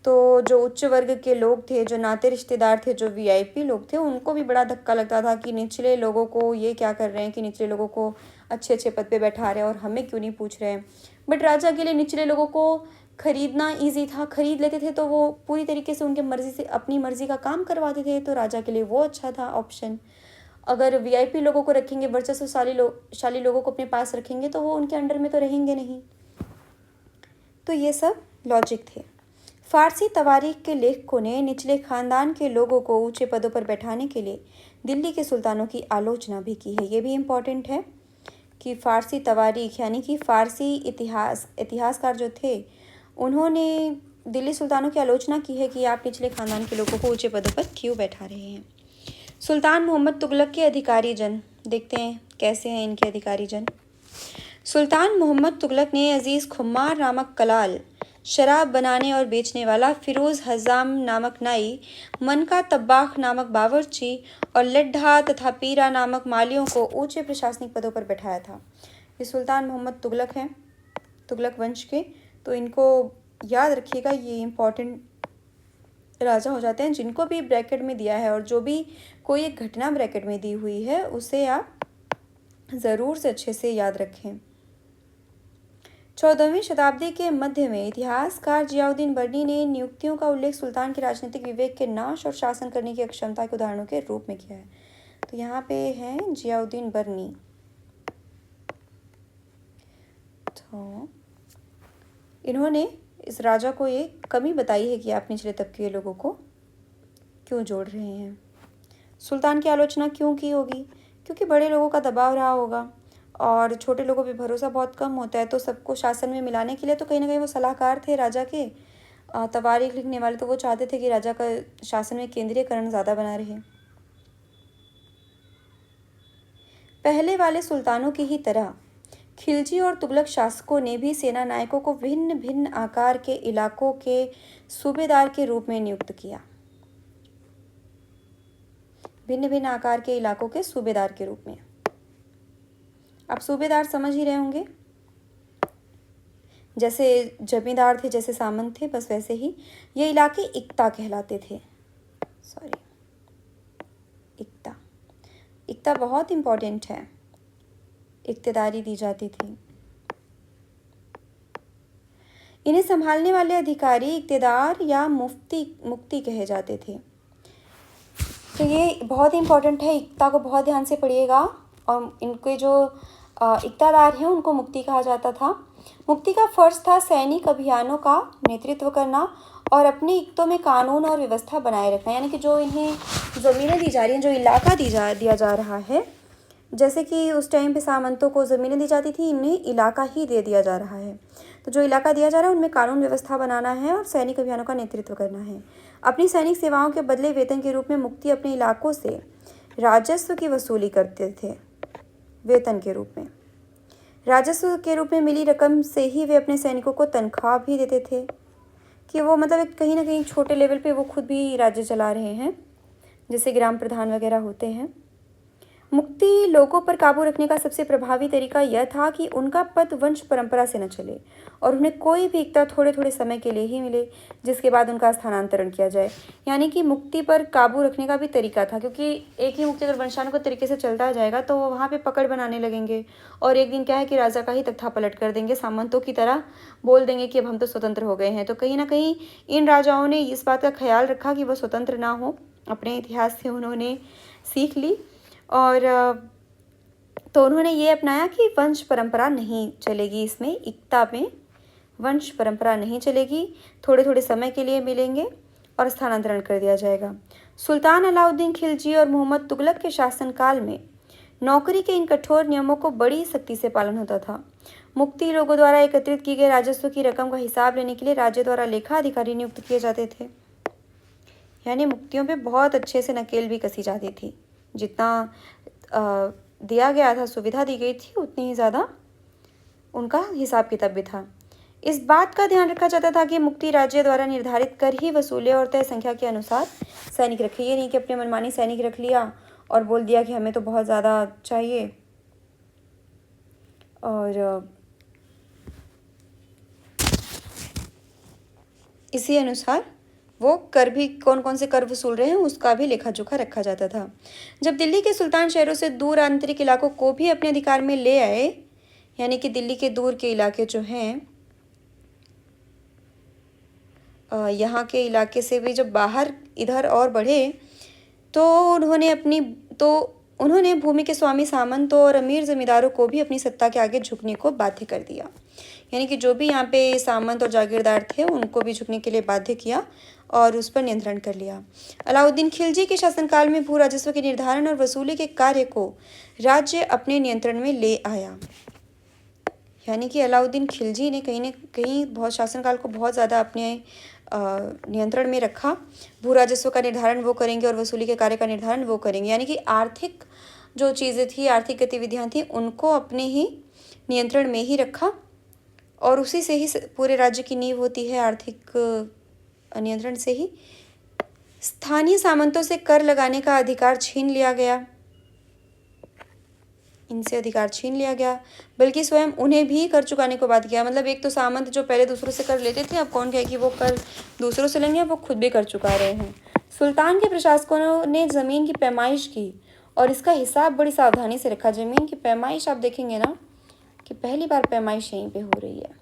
तो जो उच्च वर्ग के लोग थे, जो नाते रिश्तेदार थे, जो वीआईपी लोग थे, उनको भी बड़ा धक्का लगता था कि निचले लोगों को ये क्या कर रहे हैं, कि निचले लोगों को अच्छे अच्छे पद पे बैठा रहे हैं और हमें क्यों नहीं पूछ रहे हैं। बट राजा के लिए निचले लोगों को खरीदना ईजी था, खरीद लेते थे तो वो पूरी तरीके से उनके मर्जी से अपनी मर्जी का काम करवाते थे, तो राजा के लिए वो अच्छा था ऑप्शन। अगर वीआईपी लोगों को रखेंगे, वर्चस्वशाली लोगों को अपने पास रखेंगे, तो वो उनके अंडर में तो रहेंगे नहीं। तो ये सब लॉजिक थे। फारसी तवारीख के लेखकों ने निचले खानदान के लोगों को ऊंचे पदों पर बैठाने के लिए दिल्ली के सुल्तानों की आलोचना भी की है। ये भी इम्पॉर्टेंट है कि फारसी तवारीख यानी कि फारसी इतिहासकार जो थे, उन्होंने दिल्ली सुल्तानों की आलोचना की है कि आप निचले खानदान के लोगों को ऊंचे पदों पर क्यों बैठा रहे हैं। सुल्तान मोहम्मद तुगलक के अधिकारी जन, देखते हैं कैसे हैं इनके अधिकारी जन। सुल्तान मोहम्मद तुगलक ने अजीज़ खुमार नामक कलाल, शराब बनाने और बेचने वाला, फिरोज़ हज़ाम नामक नाई, मनका तब्बाख नामक बावर्ची और लड्ढा तथा पीरा नामक मालियों को ऊंचे प्रशासनिक पदों पर बैठाया था। ये सुल्तान मोहम्मद तुगलक हैं, तुगलक वंश के। तो इनको याद रखिएगा, ये इम्पॉर्टेंट राजा हो जाते हैं, जिनको भी ब्रैकेट में दिया है और जो भी कोई एक घटना ब्रैकेट में दी हुई है उसे आप ज़रूर से अच्छे से याद रखें। 14वीं शताब्दी के मध्य में इतिहासकार जियाउद्दीन बर्नी ने नियुक्तियों का उल्लेख सुल्तान के राजनीतिक विवेक के नाश और शासन करने की अक्षमता के उदाहरणों के रूप में किया है। तो यहाँ पे हैं जियाउद्दीन बर्नी। तो इन्होंने इस राजा को ये कमी बताई है कि आप निचले तबके के लोगों को क्यों जोड़ रहे हैं। सुल्तान की आलोचना क्यों की होगी? क्योंकि बड़े लोगों का दबाव रहा होगा और छोटे लोगों पे भरोसा बहुत कम होता है, तो सबको शासन में मिलाने के लिए तो कहीं ना कहीं वो सलाहकार थे राजा के, तवारीख लिखने वाले, तो वो चाहते थे कि राजा का शासन में केंद्रीयकरण ज़्यादा बना रहे। पहले वाले सुल्तानों की ही तरह खिलजी और तुगलक शासकों ने भी सेना नायकों को भिन्न भिन्न आकार के इलाकों के सूबेदार के रूप में नियुक्त किया। भिन्न भिन्न आकार के इलाकों के सूबेदार के रूप में। आप सूबेदार समझ ही रहे होंगे, जैसे जमींदार थे, जैसे सामंत थे, बस वैसे ही ये इलाके इक्ता कहलाते थे। सॉरी, इक्ता। इक्ता बहुत इम्पोर्टेंट है, इक्तेदारी दी जाती थी। इन्हें संभालने वाले अधिकारी इक्तेदार या मुफ्ती कहे जाते थे। तो ये बहुत इम्पोर्टेंट है, इक्ता को बहुत ध्यान से पढ़िएगा। और इनके जो इक्तादार हैं उनको मुफ्ती कहा जाता था। मुफ्ती का फर्ज था सैनिक अभियानों का नेतृत्व करना और अपने इक्तों में कानून और व्यवस्था बनाए रखना। यानी कि जो इन्हें ज़मीनें दी जा रही हैं, जो इलाका दिया जा रहा है, जैसे कि उस टाइम पे सामंतों को ज़मीनें दी जाती थी, इन्हें इलाका ही दे दिया जा रहा है। तो जो इलाका दिया जा रहा है उनमें कानून व्यवस्था बनाना है और सैनिक अभियानों का नेतृत्व करना है। अपनी सैनिक सेवाओं के बदले वेतन के रूप में मुफ्ती अपने इलाकों से राजस्व की वसूली करते थे। वेतन के रूप में, राजस्व के रूप में मिली रकम से ही वे अपने सैनिकों को तनख्वाह भी देते थे कि वो मतलब कहीं ना कहीं छोटे लेवल पे वो खुद भी राज्य चला रहे हैं, जैसे ग्राम प्रधान वगैरह होते हैं। मुफ्ती लोगों पर काबू रखने का सबसे प्रभावी तरीका यह था कि उनका पद वंश परंपरा से न चले और उन्हें कोई भी इक्ता थोड़े थोड़े समय के लिए ही मिले, जिसके बाद उनका स्थानांतरण किया जाए। यानी कि मुफ्ती पर काबू रखने का भी तरीका था, क्योंकि एक ही मुफ्ती अगर वंशानुगत तरीके से चलता जाएगा तो वहाँ पे पकड़ बनाने लगेंगे और एक दिन क्या है कि राजा का ही तख्ता पलट कर देंगे, सामंतों की तरह बोल देंगे कि अब हम तो स्वतंत्र हो गए हैं। तो कहीं ना कहीं इन राजाओं ने इस बात का ख्याल रखा कि वह स्वतंत्र ना हो, अपने इतिहास से उन्होंने सीख ली और तो उन्होंने ये अपनाया कि वंश परंपरा नहीं चलेगी, इसमें इक्ता में वंश परंपरा नहीं चलेगी, थोड़े थोड़े समय के लिए मिलेंगे और स्थानांतरण कर दिया जाएगा। सुल्तान अलाउद्दीन खिलजी और मोहम्मद तुगलक के शासनकाल में नौकरी के इन कठोर नियमों को बड़ी सख्ती से पालन होता था। मुफ्ती लोगों द्वारा एकत्रित की गई राजस्व की रकम का हिसाब लेने के लिए राज्य द्वारा लेखा अधिकारी नियुक्त किए जाते थे। यानी मुफ्तियों पे बहुत अच्छे से नकेल भी कसी जाती थी, जितना दिया गया था, सुविधा दी गई थी, उतनी ही ज़्यादा उनका हिसाब किताब भी था। इस बात का ध्यान रखा जाता था कि मुफ्ती राज्य द्वारा निर्धारित कर ही वसूले और तय संख्या के अनुसार सैनिक रखे। ये नहीं कि अपने मनमानी सैनिक रख लिया और बोल दिया कि हमें तो बहुत ज़्यादा चाहिए और इसी अनुसार वो कर भी कौन कौन से कर वसूल रहे हैं उसका भी लेखा जोखा रखा जाता था। जब दिल्ली के सुल्तान शहरों से दूर आंतरिक इलाकों को भी अपने अधिकार में ले आए, यानी कि दिल्ली के दूर के इलाके जो हैं, यहाँ के इलाके से भी जब बाहर इधर और बढ़े तो उन्होंने भूमि के स्वामी सामंतों और अमीर जमींदारों को भी अपनी सत्ता के आगे झुकने को बाध्य कर दिया। यानी कि जो भी यहाँ पे सामंत और जागीरदार थे उनको भी झुकने के लिए बाध्य किया और उस पर नियंत्रण कर लिया। अलाउद्दीन खिलजी के शासनकाल में भू राजस्व के निर्धारण और वसूली के कार्य को राज्य अपने नियंत्रण में ले आया। यानी कि अलाउद्दीन खिलजी ने कहीं न कहीं बहुत शासनकाल को बहुत ज़्यादा अपने नियंत्रण में रखा। भू राजस्व का निर्धारण वो करेंगे और वसूली के कार्य का निर्धारण वो करेंगे। यानी कि आर्थिक जो चीज़ें थी, आर्थिक गतिविधियाँ थी, उनको अपने ही नियंत्रण में ही रखा और उसी से ही पूरे राज्य की नींव होती है, आर्थिक नियंत्रण से ही। स्थानीय सामंतों से कर लगाने का अधिकार छीन लिया गया, इनसे अधिकार छीन लिया गया, बल्कि स्वयं उन्हें भी कर चुकाने को बाध्य किया। मतलब एक तो सामंत जो पहले दूसरों से कर लेते थे, अब कौन कहे कि वो कर दूसरों से लेंगे, वो खुद भी कर चुका रहे हैं। सुल्तान के प्रशासकों ने ज़मीन की पैमाइश की और इसका हिसाब बड़ी सावधानी से रखा। ज़मीन की पैमाइश आप देखेंगे ना कि पहली बार पैमाइश यहीं पे हो रही है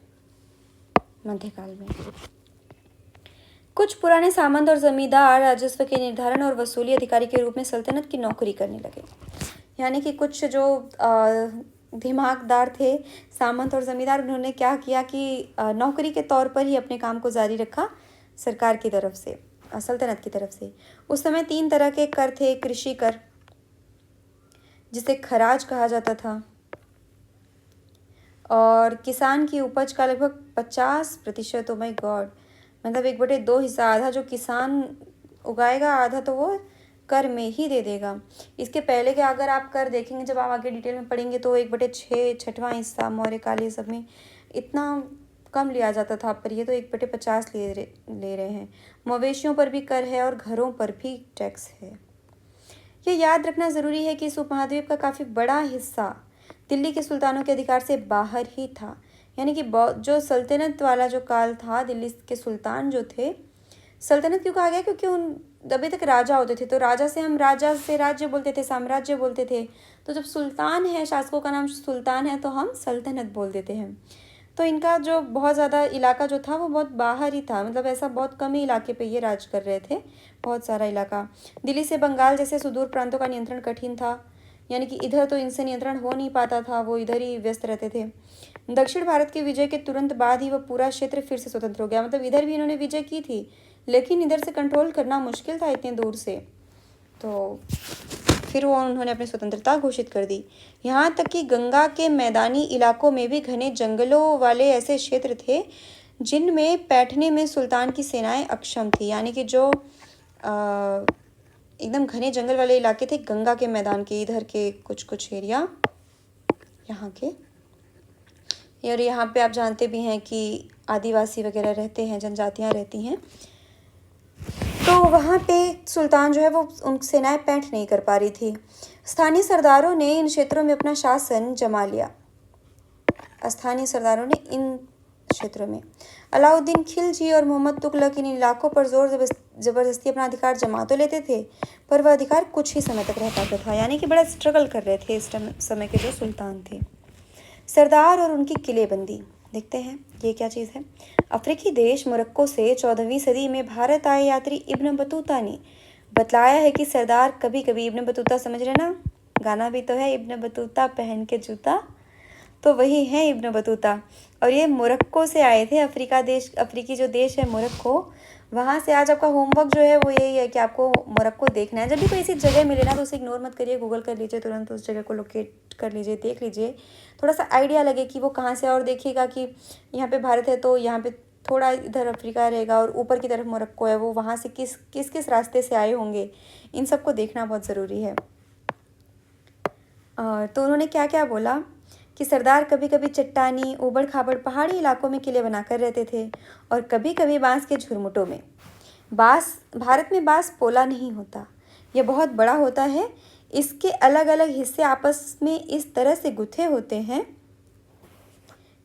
मध्यकाल में। कुछ पुराने सामंत और जमींदार राजस्व के निर्धारण और वसूली अधिकारी के रूप में सल्तनत की नौकरी करने लगे। यानी कि कुछ जो दिमागदार थे सामंत और ज़मींदार, उन्होंने क्या किया कि नौकरी के तौर पर ही अपने काम को जारी रखा सरकार की तरफ से, सल्तनत की तरफ से। उस समय 3 तरह के कर थे। कृषि कर, जिसे खराज कहा जाता था, और किसान की उपज का लगभग 50%, ओ माय गॉड, मतलब 1/2 हिस्सा, आधा जो किसान उगाएगा, आधा तो वो कर में ही दे देगा। इसके पहले के अगर आप कर देखेंगे, जब आप आगे डिटेल में पढ़ेंगे, तो 1/6, 6वां हिस्सा मौर्य काल ये सब में इतना कम लिया जाता था, पर ये तो 1/50 ले रहे हैं। मवेशियों पर भी कर है और घरों पर भी टैक्स है। ये याद रखना ज़रूरी है कि इस उपमहाद्वीप का काफ़ी बड़ा हिस्सा दिल्ली के सुल्तानों के अधिकार से बाहर ही था। यानी कि जो सल्तनत वाला जो काल था, दिल्ली के सुल्तान जो थे, सल्तनत क्यों कहा गया? क्योंकि उन अभी तक राजा होते थे, तो राजा से हम राजा से राज्य बोलते थे, साम्राज्य बोलते थे। तो जब सुल्तान है, शासकों का नाम सुल्तान है, तो हम सल्तनत बोल देते हैं। तो इनका जो बहुत ज़्यादा इलाका जो था वो बहुत बाहर ही था, मतलब ऐसा बहुत कम ही इलाके पे ये राज कर रहे थे, बहुत सारा इलाका। दिल्ली से बंगाल जैसे सुदूर प्रांतों का नियंत्रण कठिन था, यानी कि इधर तो इनसे नियंत्रण हो नहीं पाता था, वो इधर ही व्यस्त रहते थे। दक्षिण भारत के विजय के तुरंत बाद ही वह पूरा क्षेत्र फिर से स्वतंत्र हो गया, मतलब इधर भी इन्होंने विजय की थी, लेकिन इधर से कंट्रोल करना मुश्किल था इतने दूर से, तो फिर वो उन्होंने अपनी स्वतंत्रता घोषित कर दी। यहाँ तक कि गंगा के मैदानी इलाकों में भी घने जंगलों वाले ऐसे क्षेत्र थे जिनमें बैठने में सुल्तान की सेनाएं अक्षम थी। यानी कि जो एकदम घने जंगल वाले इलाके थे, गंगा के मैदान के इधर के कुछ एरिया यहाँ के, और यहाँ पे आप जानते भी हैं कि आदिवासी वगैरह रहते हैं, जनजातियाँ रहती हैं, तो वहाँ पे सुल्तान जो है वो उन सेनाएं पैठ नहीं कर पा रही थी। स्थानीय सरदारों ने इन क्षेत्रों में अपना शासन जमा लिया। स्थानीय सरदारों ने इन क्षेत्रों में अलाउद्दीन खिलजी और मोहम्मद तुगलक इन इलाकों पर जोर जबरदस्ती अपना अधिकार जमा तो लेते थे, पर वह अधिकार कुछ ही समय तक रह पाता था। यानी कि बड़ा स्ट्रगल कर रहे थे इस समय के जो सुल्तान थे। सरदार और उनकी किलेबंदी देखते हैं, ये क्या चीज़ है। अफ्रीकी देश मोरक्को से 14वीं सदी में भारत आए यात्री इब्न बतूता ने बतलाया है कि सरदार कभी कभी, इब्न बतूता समझ रहे ना, गाना भी तो है इब्न बतूता पहन के जूता, तो वही है इब्न बतूता, और ये मोरक्को से आए थे। अफ्रीकी जो देश है मोरक्को, वहाँ से। आज आपका होमवर्क जो है वो यही है कि आपको मोरक्को देखना है। जब भी कोई ऐसी जगह मिले ना तो उसे इग्नोर मत करिए, गूगल कर लीजिए, तुरंत उस जगह को लोकेट कर लीजिए, देख लीजिए, थोड़ा सा आइडिया लगे कि वो कहाँ से, और देखिएगा कि यहाँ पे भारत है तो यहाँ पे थोड़ा इधर अफ्रीका रहेगा और ऊपर की तरफ मोरक्को है, वो वहाँ से किस रास्ते से आए होंगे, इन सबको देखना बहुत ज़रूरी है। तो उन्होंने क्या क्या बोला कि सरदार कभी कभी चट्टानी ऊबड़ खाबड़ पहाड़ी इलाकों में किले बनाकर रहते थे, और कभी कभी बांस के झुरमुटों में। भारत में बांस पोला नहीं होता, यह बहुत बड़ा होता है। इसके अलग अलग हिस्से आपस में इस तरह से गुथे होते हैं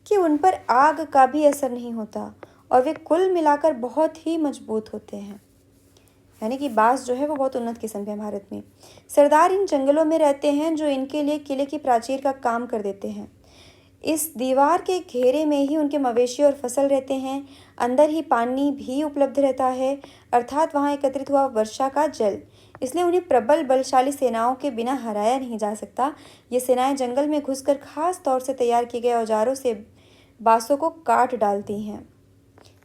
कि उन पर आग का भी असर नहीं होता, और वे कुल मिलाकर बहुत ही मजबूत होते हैं। यानी कि बांस जो है वो बहुत उन्नत किस्म के हैं भारत में। सरदार इन जंगलों में रहते हैं जो इनके लिए किले की प्राचीर का काम कर देते हैं। इस दीवार के घेरे में ही उनके मवेशी और फसल रहते हैं। अंदर ही पानी भी उपलब्ध रहता है, अर्थात वहाँ एकत्रित हुआ वर्षा का जल, इसलिए उन्हें प्रबल बलशाली सेनाओं के बिना हराया नहीं जा सकता। ये सेनाएं जंगल में घुसकर खास तौर से तैयार किए गए औजारों से बांसों को काट डालती हैं।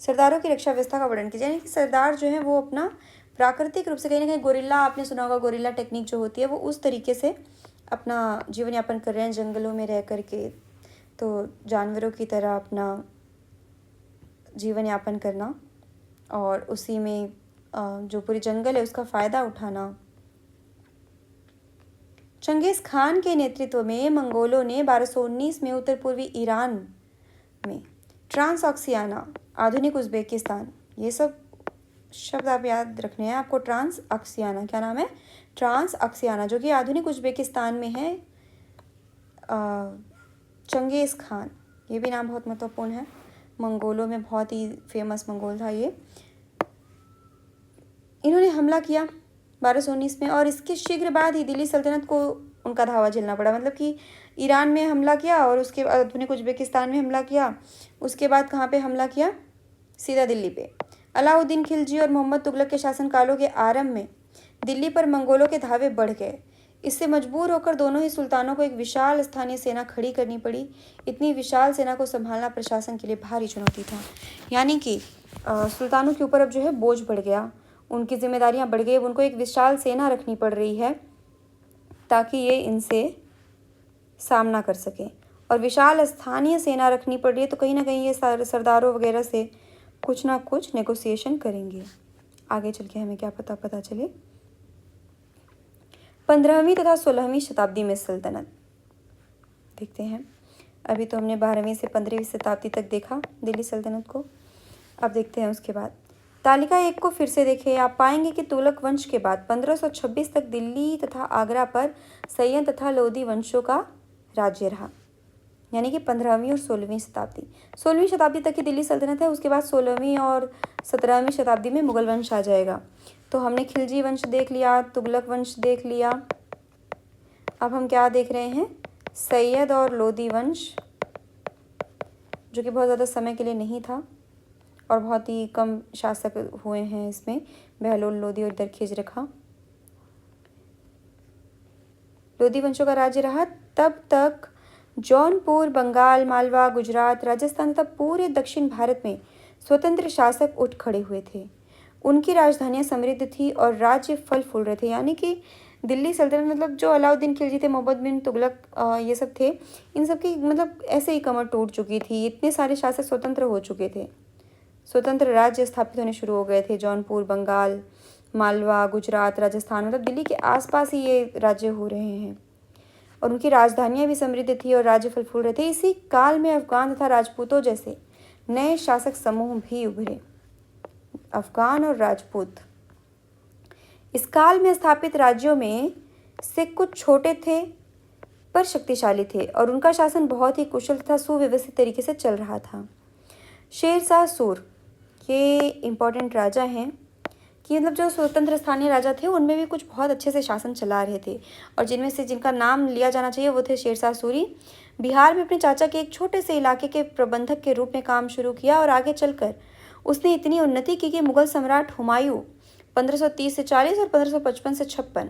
सरदारों की रक्षा व्यवस्था का वर्णन कीजिए। यानी कि सरदार जो है वो अपना प्राकृतिक रूप से, कहीं ना कहीं गोरिल्ला, आपने सुना होगा गोरिल्ला टेक्निक जो होती है, वो उस तरीके से अपना जीवन यापन कर रहे हैं जंगलों में रह करके। तो जानवरों की तरह अपना जीवन यापन करना, और उसी में जो पूरी जंगल है उसका फ़ायदा उठाना। चंगेज़ खान के नेतृत्व में मंगोलों ने 1219 में उत्तर पूर्वी ईरान में ट्रांसऑक्सियाना, आधुनिक उज़्बेकिस्तान, ये सब शब्द आप याद रखने हैं आपको। ट्रांसऑक्सियाना, क्या नाम है? ट्रांसऑक्सियाना, जो कि आधुनिक उज़्बेकिस्तान में है। चंगेज़ खान, ये भी नाम बहुत महत्वपूर्ण है। मंगोलों में बहुत ही फेमस मंगोल था ये। इन्होंने हमला किया 1219 में, और इसके शीघ्र बाद ही दिल्ली सल्तनत को उनका धावा झेलना पड़ा। मतलब कि ईरान में हमला किया, और उसके बाद आधुनिक उज़्बेकिस्तान में हमला किया, उसके बाद कहाँ पे हमला किया? सीधा दिल्ली पे। अलाउद्दीन खिलजी और मोहम्मद तुगलक के शासनकालों के आरंभ में दिल्ली पर मंगोलों के धावे बढ़ गए। इससे मजबूर होकर दोनों ही सुल्तानों को एक विशाल स्थानीय सेना खड़ी करनी पड़ी। इतनी विशाल सेना को संभालना प्रशासन के लिए भारी चुनौती था। यानी कि सुल्तानों के ऊपर अब जो है बोझ बढ़ गया, उनकी जिम्मेदारियां बढ़ गई। अब उनको एक विशाल सेना रखनी पड़ रही है ताकि ये इनसे सामना कर सकें, और विशाल स्थानीय सेना रखनी पड़ रही है, तो कहीं ना कहीं ये सरदारों वगैरह से कुछ ना कुछ नेगोशिएशन करेंगे। आगे चल के हमें क्या पता चले। 15वीं तथा 16वीं शताब्दी में सल्तनत देखते हैं। अभी तो हमने 12वीं से 15वीं शताब्दी तक देखा दिल्ली सल्तनत को, अब देखते हैं उसके बाद। तालिका 1 को फिर से देखें। आप पाएंगे कि तुगलक वंश के बाद 1526 तक दिल्ली तथा आगरा पर सय्यद तथा लोधी वंशों का राज्य रहा, यानी कि 15वीं और 16वीं शताब्दी। 16वीं शताब्दी तक की दिल्ली सल्तनत है, उसके बाद 16वीं और 17वीं शताब्दी में मुगल वंश आ जाएगा। तो हमने खिलजी वंश देख लिया, तुगलक वंश देख लिया, अब हम क्या देख रहे हैं, सैयद और लोदी वंश, जो कि बहुत ज़्यादा समय के लिए नहीं था और बहुत ही कम शासक हुए हैं इसमें, बहलोल, लोदी और दरखेज रखा। लोदी वंशों का राज्य रहा तब तक जौनपुर, बंगाल, मालवा, गुजरात, राजस्थान तथा पूरे दक्षिण भारत में स्वतंत्र शासक उठ खड़े हुए थे। उनकी राजधानियां समृद्ध थी और राज्य फल फूल रहे थे, यानी कि दिल्ली सल्तनत मतलब जो अलाउद्दीन खिलजी थे, मोहम्मद बिन तुगलक, ये सब थे, इन सब की मतलब ऐसे ही कमर टूट चुकी थी। इतने सारे शासक स्वतंत्र हो चुके थे, स्वतंत्र राज्य स्थापित होने शुरू हो गए थे। जौनपुर, बंगाल, मालवा, गुजरात, राजस्थान, मतलब दिल्ली के आसपास ही ये राज्य हो रहे हैं और उनकी राजधानियां भी समृद्ध थी और राज्य फल फूल रहे थे। इसी काल में अफगान तथा राजपूतों जैसे नए शासक समूह भी उभरे। अफगान और राजपूत इस काल में स्थापित राज्यों में से कुछ छोटे थे पर शक्तिशाली थे और उनका शासन बहुत ही कुशल तथा सुव्यवस्थित तरीके से चल रहा था। शेरशाह सूर ये इम्पोर्टेंट राजा हैं कि मतलब जो स्वतंत्र स्थानीय राजा थे उनमें भी कुछ बहुत अच्छे से शासन चला रहे थे और जिनमें से जिनका नाम लिया जाना चाहिए वो थे शेरशाह सूरी। बिहार में अपने चाचा के एक छोटे से इलाके के प्रबंधक के रूप में काम शुरू किया और आगे चलकर उसने इतनी उन्नति की कि मुगल सम्राट हुमायूं 1530 से 40 और 1555 से 56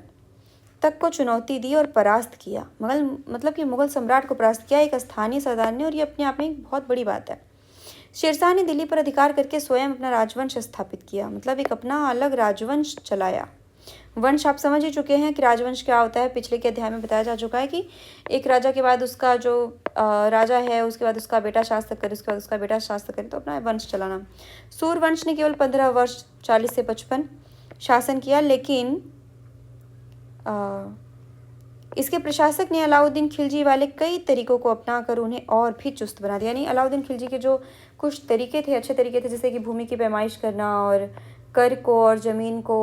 तक को चुनौती दी और परास्त किया। मतलब कि मुगल सम्राट को परास्त किया एक स्थानीय सरदार ने, और ये अपने आप में एक बहुत बड़ी बात है। शेरशाह ने दिल्ली पर अधिकार करके स्वयं अपना राजवंश स्थापित किया, मतलब एक अपना अलग राजवंश चलाया। वंश आप समझ ही चुके हैं कि राजवंश क्या होता है, पिछले के अध्याय में बताया जा चुका है कि एक राजा के बाद उसका जो राजा है, उसके बाद उसका बेटा शासन करे, उसके बाद उसका बेटा शासन करे, तो अपना वंश चलाना। सूर वंश ने केवल 15 वर्ष 40 से 55 शासन किया, लेकिन इसके प्रशासक ने अलाउद्दीन खिलजी वाले कई तरीकों को अपनाकर उन्हें और भी चुस्त बना दिया। यानी अलाउद्दीन खिलजी के जो कुछ तरीके थे, अच्छे तरीके थे, जैसे कि भूमि की पैमाइश करना और कर को और ज़मीन को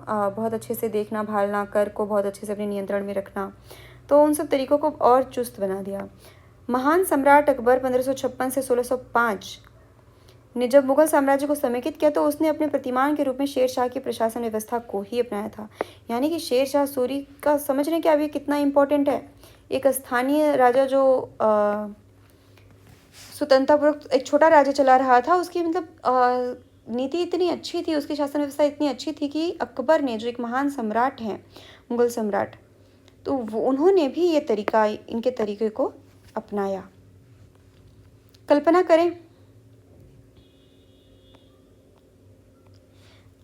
बहुत अच्छे से देखना भालना, कर को बहुत अच्छे से अपने नियंत्रण में रखना, तो उन सब तरीकों को और चुस्त बना दिया। महान सम्राट अकबर 1556 से 1605 ने जब मुगल साम्राज्य को समेकित किया तो उसने अपने प्रतिमान के रूप में शेरशाह की प्रशासन व्यवस्था को ही अपनाया था। यानी कि शेरशाह सूरी का समझ रहे हैं कि अभी कितना इम्पोर्टेंट है। एक स्थानीय राजा जो स्वतंत्रतापूर्वक एक छोटा राज्य चला रहा था, उसकी मतलब नीति इतनी अच्छी थी, उसकी शासन व्यवस्था इतनी अच्छी थी कि अकबर ने, जो एक महान सम्राट हैं मुगल सम्राट, तो उन्होंने भी ये तरीका, इनके तरीके को अपनाया। कल्पना करें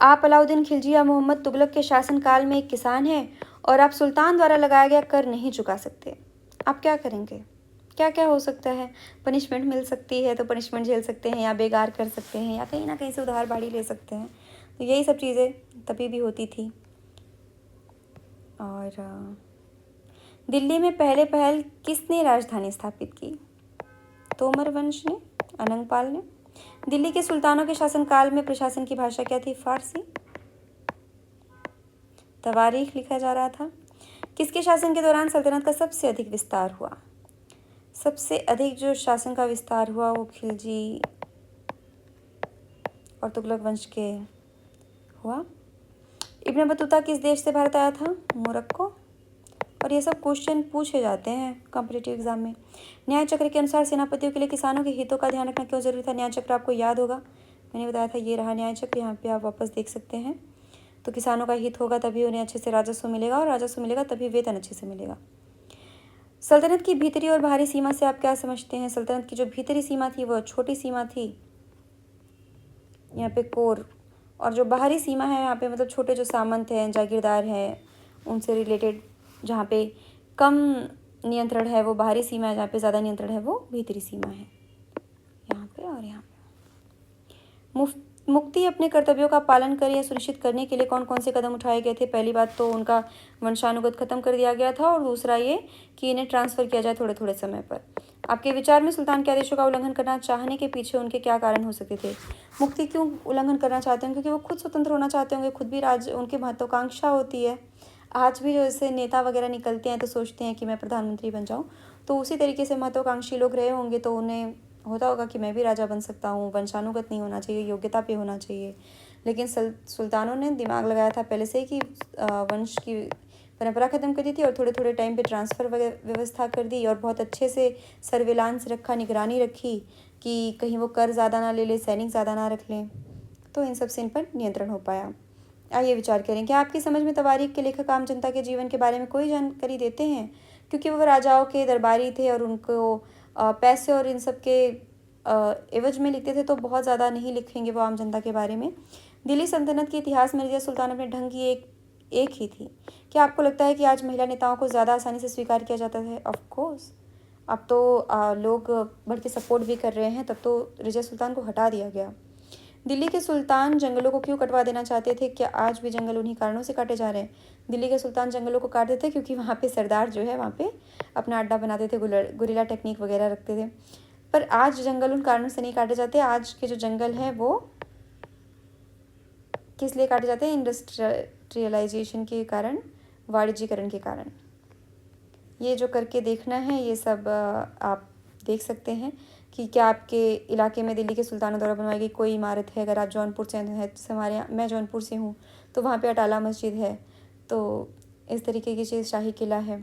आप अलाउद्दीन खिलजी या मोहम्मद तुगलक के शासनकाल में एक किसान हैं और आप सुल्तान द्वारा लगाया गया कर नहीं चुका सकते। आप क्या करेंगे? क्या क्या हो सकता है? पनिशमेंट मिल सकती है तो पनिशमेंट झेल सकते हैं, या बेगार कर सकते हैं, या कहीं ना कहीं से उधार बाड़ी ले सकते हैं। तो यही सब चीज़ें तभी भी होती थी। और दिल्ली में पहले पहल किसने राजधानी स्थापित की? तोमर वंश ने, अनंगपाल ने। दिल्ली के सुल्तानों के शासनकाल में प्रशासन की भाषा क्या थी? फारसी। तवारीख लिखा जा रहा था। किसके शासन के दौरान सल्तनत का सबसे अधिक विस्तार हुआ? सबसे अधिक जो शासन का विस्तार हुआ वो खिलजी और तुगलक वंश के हुआ। इब्न बतूता किस देश से भारत आया था? मोरक्को। और ये सब क्वेश्चन पूछे जाते हैं कॉम्पिटिटिव एग्जाम में। न्याय चक्र के अनुसार सेनापतियों के लिए किसानों के हितों का ध्यान रखना क्यों जरूरी था? न्याय चक्र आपको याद होगा, मैंने बताया था, ये रहा न्याय चक्र, यहाँ पे आप वापस देख सकते हैं। तो किसानों का हित होगा तभी उन्हें अच्छे से राजस्व मिलेगा, और राजस्व मिलेगा तभी वेतन अच्छे से मिलेगा। सल्तनत की भीतरी और बाहरी सीमा से आप क्या समझते हैं? सल्तनत की जो भीतरी सीमा थी वह छोटी सीमा थी, यहाँ पे कोर, और जो बाहरी सीमा है यहाँ पे मतलब छोटे जो सामंत हैं, जागीरदार हैं, उनसे रिलेटेड जहाँ पे कम नियंत्रण है वो बाहरी सीमा है, जहाँ पे ज़्यादा नियंत्रण है वो भीतरी सीमा है, यहाँ पे और यहाँ पे। मुक्ति अपने कर्तव्यों का पालन करे या सुनिश्चित करने के लिए कौन कौन से कदम उठाए गए थे? पहली बात तो उनका वंशानुगत खत्म कर दिया गया था, और दूसरा ये कि इन्हें ट्रांसफ़र किया जाए थोड़े थोड़े समय पर। आपके विचार में सुल्तान के आदेशों का उल्लंघन करना चाहने के पीछे उनके क्या कारण हो सकते थे? मुक्ति क्यों उल्लंघन करना चाहते हैं? क्योंकि वो खुद स्वतंत्र होना चाहते होंगे, खुद भी उनकी महत्वाकांक्षा होती है आज भी जैसे नेता वगैरह निकलते हैं तो सोचते हैं कि मैं प्रधानमंत्री बन जाऊं, तो उसी तरीके से महत्वाकांक्षी लोग रहे होंगे, तो उन्हें होता होगा कि मैं भी राजा बन सकता हूँ, वंशानुगत नहीं होना चाहिए, योग्यता पे होना चाहिए। लेकिन सुल्तानों ने दिमाग लगाया था पहले से ही कि वंश की परंपरा ख़त्म कर दी थी और थोड़े थोड़े टाइम पे ट्रांसफ़र व्यवस्था कर दी और बहुत अच्छे से सर्विलांस रखा, निगरानी रखी कि कहीं वो कर ज़्यादा ना ले ले, सैनिक ज़्यादा ना रख लें, तो इन सब से इन पर नियंत्रण हो पाया। आइए विचार करें, क्या आपकी समझ में तवारीख के लेखक आम जनता के जीवन के बारे में कोई जानकारी देते हैं? क्योंकि वो राजाओं के दरबारी थे और उनको पैसे और इन सब के एवज में लिखते थे, तो बहुत ज़्यादा नहीं लिखेंगे वो आम जनता के बारे में। दिल्ली सल्तनत के इतिहास में रज़िया सुल्तान अपने ढंग की एक ही थी। क्या आपको लगता है कि आज महिला नेताओं को ज़्यादा आसानी से स्वीकार किया जाता है? Of course. अब तो लोग बढ़ के सपोर्ट भी कर रहे हैं, तब तो रज़िया सुल्तान को हटा दिया गया। दिल्ली के सुल्तान जंगलों को क्यों कटवा देना चाहते थे? क्या आज भी जंगल उन्हीं कारणों से काटे जा रहे हैं? दिल्ली के सुल्तान जंगलों को काटते थे क्योंकि वहाँ पे सरदार जो है वहाँ पे अपना अड्डा बनाते थे, गुरिल्ला टेक्निक वगैरह रखते थे। पर आज जंगल उन कारणों से नहीं काटे जाते। आज के जो जंगल है वो किस लिए काटे जाते हैं? इंडस्ट्रियलाइजेशन के कारण, वाणिज्यीकरण के कारण। ये जो करके देखना है, ये सब आप देख सकते हैं कि क्या आपके इलाके में दिल्ली के सुल्तानों द्वारा बनवाई गई कोई इमारत है। अगर आप जौनपुर से हैं, जैसे हमारे यहाँ, मैं जौनपुर से हूँ, तो वहाँ पे अटाला मस्जिद है, तो इस तरीके की चीज़, शाही किला है,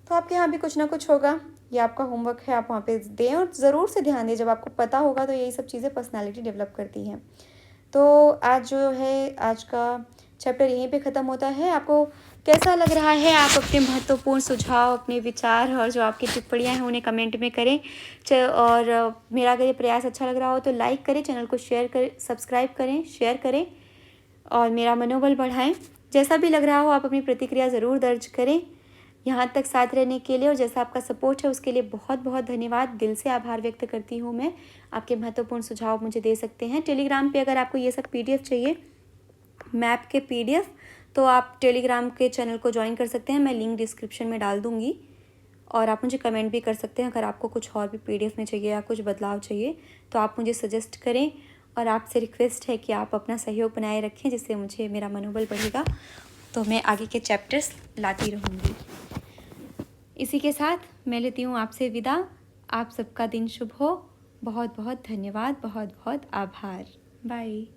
तो आपके यहाँ भी कुछ ना कुछ होगा। ये आपका होमवर्क है, आप वहाँ पे दें और ज़रूर से ध्यान दें। जब आपको पता होगा तो यही सब चीज़ें पर्सनालिटी डेवलप करती हैं। तो आज जो है, आज का चैप्टर यहीं पे ख़त्म होता है। आपको कैसा लग रहा है? आप अपने महत्वपूर्ण सुझाव, अपने विचार और जो आपकी टिप्पणियाँ हैं उन्हें कमेंट में करें। और मेरा अगर ये प्रयास अच्छा लग रहा हो तो लाइक करें, चैनल को शेयर करें, सब्सक्राइब करें, शेयर करें और मेरा मनोबल बढ़ाएं। जैसा भी लग रहा हो आप अपनी प्रतिक्रिया ज़रूर दर्ज करें। यहाँ तक साथ रहने के लिए और जैसा आपका सपोर्ट है उसके लिए बहुत बहुत धन्यवाद। दिल से आभार व्यक्त करती हूँ मैं। आपके महत्वपूर्ण सुझाव मुझे दे सकते हैं। टेलीग्राम पे अगर आपको ये सब PDF चाहिए, मैप के PDF, तो आप टेलीग्राम के चैनल को ज्वाइन कर सकते हैं। मैं लिंक डिस्क्रिप्शन में डाल दूँगी और आप मुझे कमेंट भी कर सकते हैं। अगर आपको कुछ और भी PDF में चाहिए या कुछ बदलाव चाहिए तो आप मुझे सजेस्ट करें। और आपसे रिक्वेस्ट है कि आप अपना सहयोग बनाए रखें, जिससे मुझे मेरा मनोबल बढ़ेगा, तो मैं आगे के चैप्टर्स लाती रहूँगी। इसी के साथ मैं लेती हूँ आपसे विदा। आप सबका दिन शुभ हो। बहुत बहुत धन्यवाद, बहुत बहुत आभार। बाय।